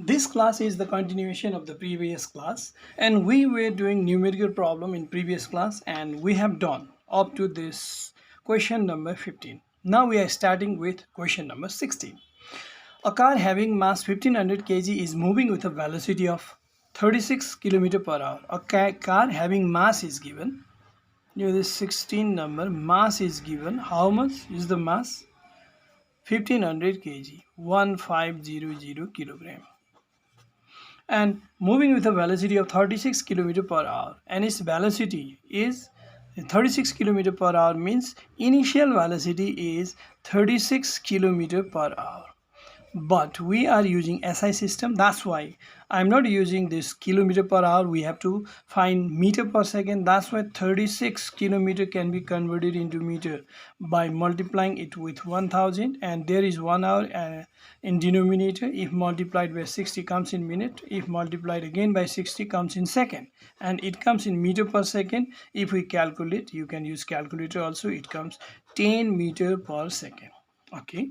This class is the continuation of the previous class, and we were doing numerical problem in previous class, and we have done up to this question number 15. Now we are starting with question number 16. A car having mass 1500 kg is moving with a velocity of 36 km per hour. A car having mass is given. This 16 number mass is given. How much is the mass? 1500 kg, 1500 kilogram, and moving with a velocity of 36 km per hour, and its velocity is 36 km per hour means initial velocity is 36 km per hour, but we are using SI system. That's why I'm not using this kilometer per hour. We have to find meter per second. That's why 36 kilometer can be converted into meter by multiplying it with 1000, and there is 1 hour in denominator. If multiplied by 60 comes in minute, if multiplied again by 60 comes in second, and it comes in meter per second. If we calculate, you can use calculator also, it comes 10 meter per second. Okay,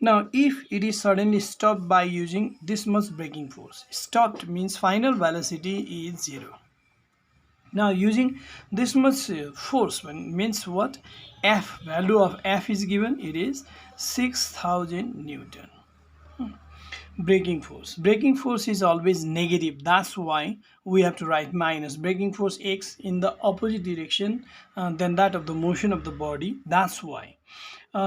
now if it is suddenly stopped by using this much braking force, stopped means final velocity is 0. Now using this much force means what? F, value of F is given, it is 6000 Newton. Braking force is always negative. That's why we have to write minus. Braking force x in the opposite direction than that of the motion of the body. That's why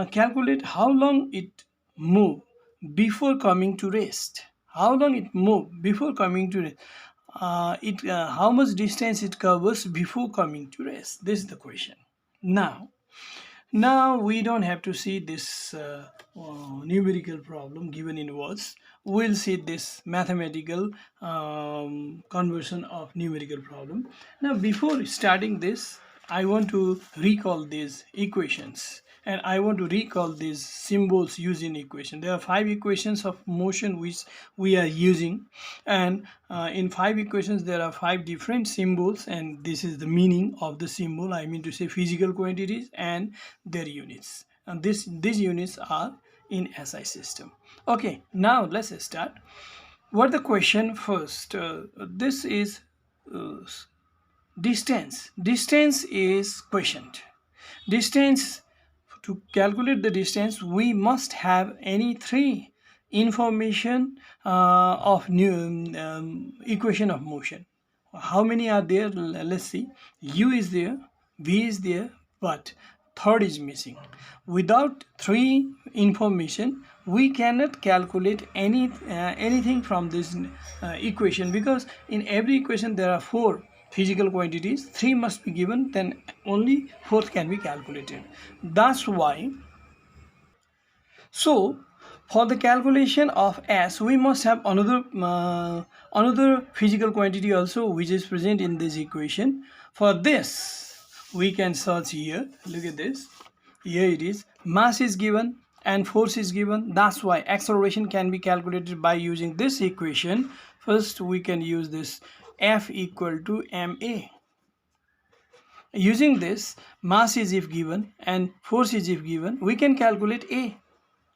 calculate how long it move before coming to rest. How long it move before coming to rest? How much distance it covers before coming to rest? This is the question. Now we don't have to see this numerical problem given in words. We'll see this mathematical conversion of numerical problem. Now before starting this, I want to recall these equations, and I want to recall these symbols used in equation. There are 5 equations of motion which we are using, and in 5 equations there are 5 different symbols, and this is the meaning of the symbol. I mean to say physical quantities and their units, and these units are in SI system. Okay, now let's start. What the question first? This is distance. Distance is questioned. Distance, to calculate the distance we must have any 3 information of new equation of motion. How many are there? Let's see. U is there, V is there, but third is missing. Without 3 information we cannot calculate anything from this equation, because in every equation there are 4 physical quantities. 3 must be given, then only 4th can be calculated. That's why, so for the calculation of S we must have another physical quantity also which is present in this equation. For this we can search here. Look at this. Here it is. Mass is given and force is given. That's why acceleration can be calculated by using this equation. First we can use this F equal to ma. Using this, mass is if given and force is if given, we can calculate A.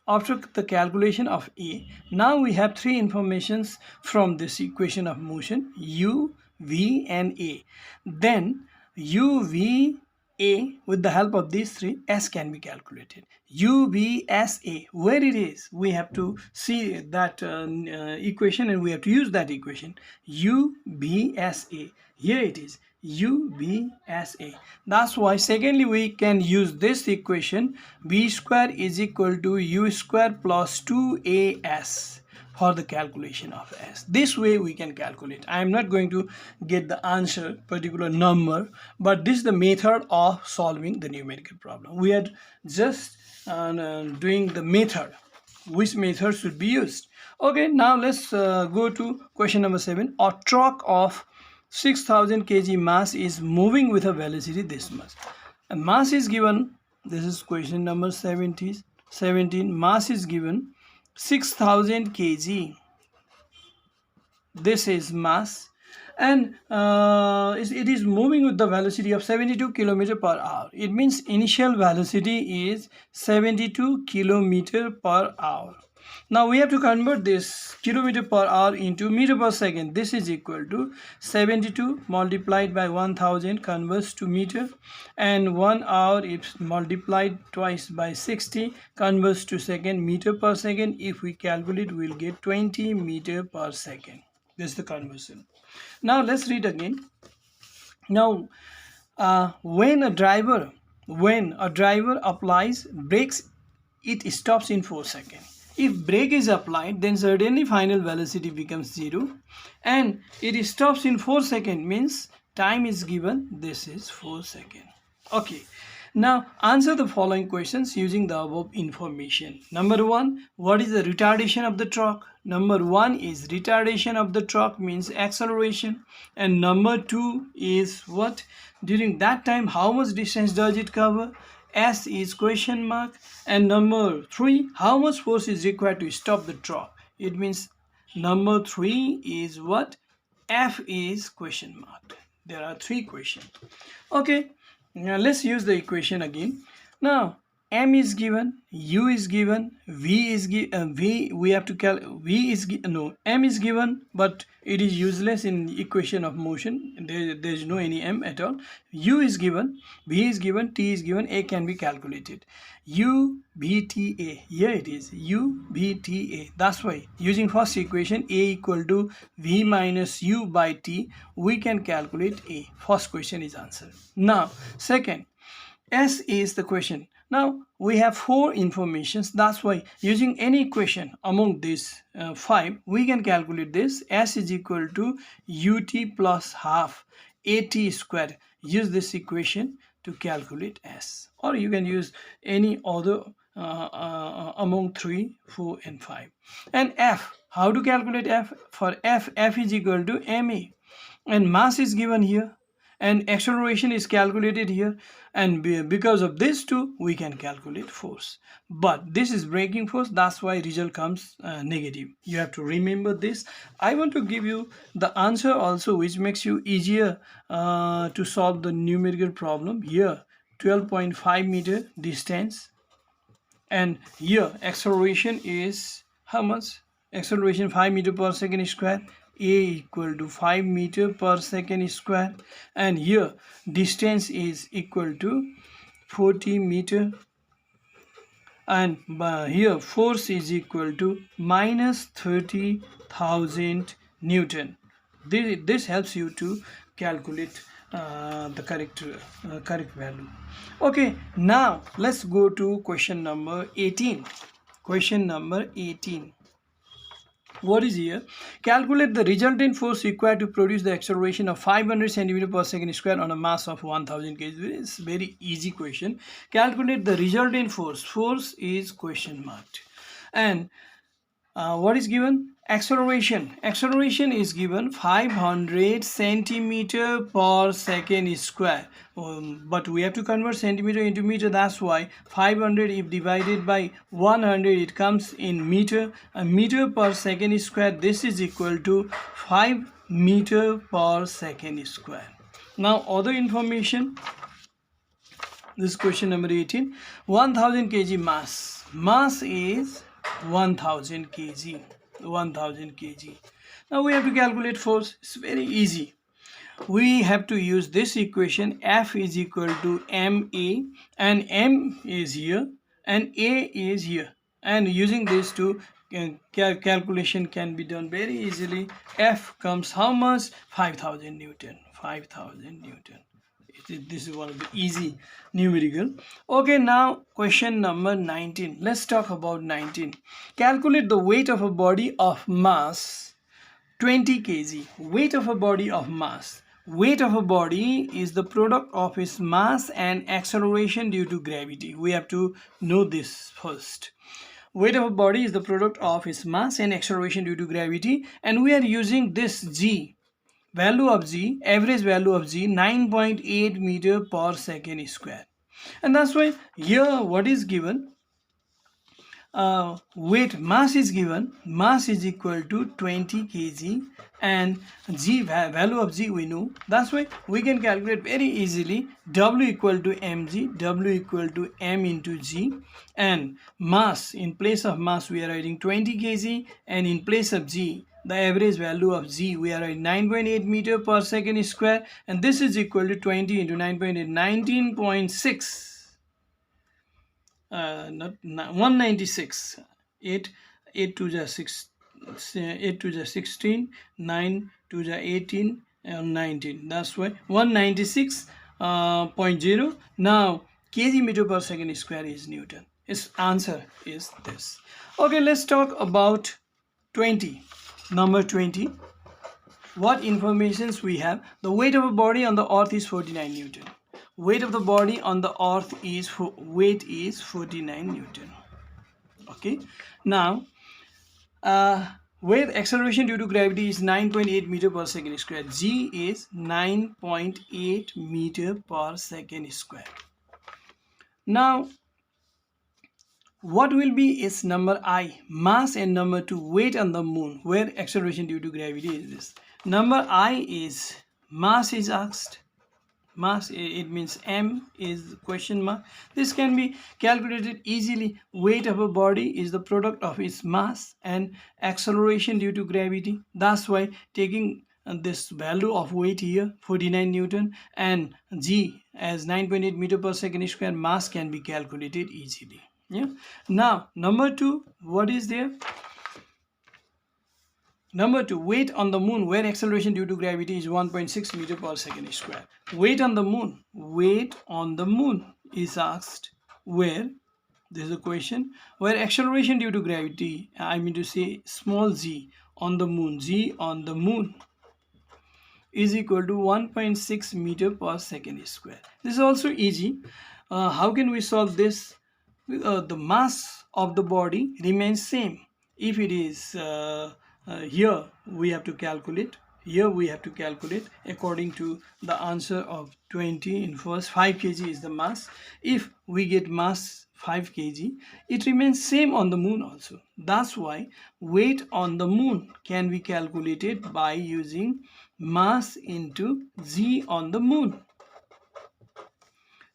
After the calculation of A, now we have 3 informations from this equation of motion, U, V and A. Then U, V, A, with the help of these 3, S can be calculated. U, V, S, A, where it is, we have to see that equation, and we have to use that equation. U, V, S, A, here it is. U, V, S, A. That's why secondly we can use this equation, V square is equal to U square plus 2AS for the calculation of S. This way we can calculate. I am not going to get the answer, particular number, but this is the method of solving the numerical problem. We are just doing the method, which method should be used. Okay, now let's go to question number 7. A truck of 6000 kg mass is moving with a velocity this much. And mass is given. This is question number 17. Mass is given 6000 kg. This is mass, and it is moving with the velocity of 72 km per hour. It means initial velocity is 72 km per hour. Now we have to convert this kilometer per hour into meter per second. This is equal to 72 multiplied by 1000 converts to meter, and 1 hour if multiplied twice by 60 converts to second. Meter per second, if we calculate, we'll get 20 meter per second. This is the conversion. Now let's read again. Now when a driver applies brakes, it stops in 4 seconds. If brake is applied, then certainly final velocity becomes 0, and it stops in 4 seconds, means time is given, this is 4 seconds. Okay, now answer the following questions using the above information. Number 1, what is the retardation of the torque? Number 1 is retardation of the torque means acceleration, and number 2 is what? During that time, how much distance does it cover? S is question mark. And number 3, how much force is required to stop the torque? It means number 3 is what? F is question mark. There are 3 questions. Okay, now let's use the equation again. Now M is given, U is given, V is given, we have to V is no, M is given, but it is useless in equation of motion. There is no any M at all. U is given, V is given, T is given, A can be calculated. U, B, T, A. Here it is, U, B, T, A. That's why using first equation, A equal to V minus U by T, we can calculate A. First question is answered. Now second, S is the question. Now we have 4 informations. That's why using any equation among these 5, we can calculate this. S is equal to ut plus half at square. Use this equation to calculate S, or you can use any other among 3, 4 and 5. And F, how to calculate F? For F is equal to ma, and mass is given here, and acceleration is calculated here, and because of this two we can calculate force, but this is braking force, that's why result comes negative. You have to remember this. I want to give you the answer also, which makes you easier to solve the numerical problem. Here 12.5 meter distance, and here acceleration is how much? Acceleration 5 meter per second square. A equal to 5 meter per second square, and here distance is equal to 40 meter, and here force is equal to minus 30,000 Newton. This helps you to calculate the correct value. Okay, now let's go to question number 18. Question number 18. What is here? Calculate the resultant force required to produce the acceleration of 500 centimeter per second square on a mass of 1000 kg. It's very easy question. Calculate the resultant force. Force is question marked. And what is given? Acceleration. Acceleration is given 500 centimeter per second square. But we have to convert centimeter into meter. That's why 500 if divided by 100, it comes in meter. A meter per second square. This is equal to 5 meter per second square. Now other information. This is question number 18. 1000 kg mass. Mass is 1000 kg. 1000 kg. Now we have to calculate force. It's very easy. We have to use this equation. F is equal to ma, and m is here and a is here, and using these two calculation can be done very easily. F comes how much? 5000 Newton. 5000 Newton. This is one of the easy numerical. Okay, now question number 19. Let's talk about 19. Calculate the weight of a body of mass 20 kg. Weight of a body of mass. Weight of a body is the product of its mass and acceleration due to gravity. We have to know this first. Weight of a body is the product of its mass and acceleration due to gravity, and we are using this G. Value of G, average value of G, 9.8 meter per second square. And that's why here what is given? weight mass is given, mass is equal to 20 kg, and g value of g we know. That's why we can calculate very easily w equal to mg, w equal to m into g, and mass, in place of mass we are writing 20 kg, and in place of g the average value of g we are at 9.8 meter per second square, and this is equal to 20 into 9.8, 19.6, not 196. 8 8 to the 6, 8 to the 16, 9 to the 18, and 19. That's why 196.0. Now kg meter per second square is Newton. Its answer is this. Okay, let's talk about 20. Number 20. What informations we have? The weight of a body on the earth is 49 Newton. Weight of the body on the earth is 49 Newton. Okay. Now, where acceleration due to gravity is 9.8 meter per second square. G is 9.8 meter per second square. Now, what will be its number I? Mass, and number 2, weight on the moon, where acceleration due to gravity is this. Number I is mass is asked. Mass, it means m is question mark. This can be calculated easily. Weight of a body is the product of its mass and acceleration due to gravity. That's why taking this value of weight here, 49 Newton, and g as 9.8 meter per second square, mass can be calculated easily. Yeah. Now number 2, what is there? Number 2, weight on the moon, where acceleration due to gravity is 1.6 meter per second square. Weight on the moon. Weight on the moon is asked where, this is a question, where acceleration due to gravity, I mean to say small g on the moon, g on the moon is equal to 1.6 meter per second square. This is also easy. How can we solve this? The mass of the body remains same. If it is here we have to calculate, according to the answer of 20 in first. 5 kg is the mass. If we get mass 5 kg, it remains same on the moon also. That's why weight on the moon can be calculated by using mass into g on the moon.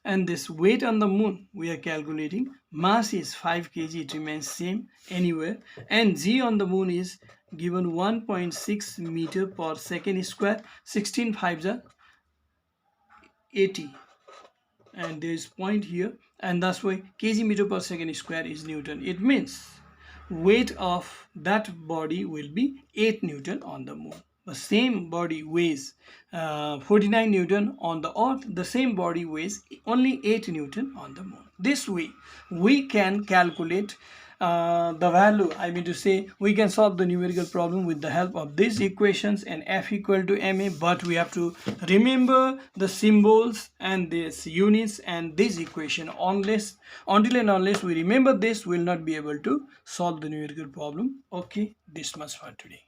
And this weight on the moon we are calculating, mass is 5 kg, it remains same anywhere, and g on the moon is given 1.6 meter per second square. 16 5s are 80, and there is point here, and that's why kg meter per second square is Newton. It means weight of that body will be 8 Newton on the moon. The same body weighs 49 Newton on the earth. The same body weighs only 8 Newton on the moon. This way we can calculate the value, I mean to say we can solve the numerical problem with the help of these equations and F equal to ma, but we have to remember the symbols and these units and this equation. Until and unless we remember this, we will not be able to solve the numerical problem. Okay, this much for today.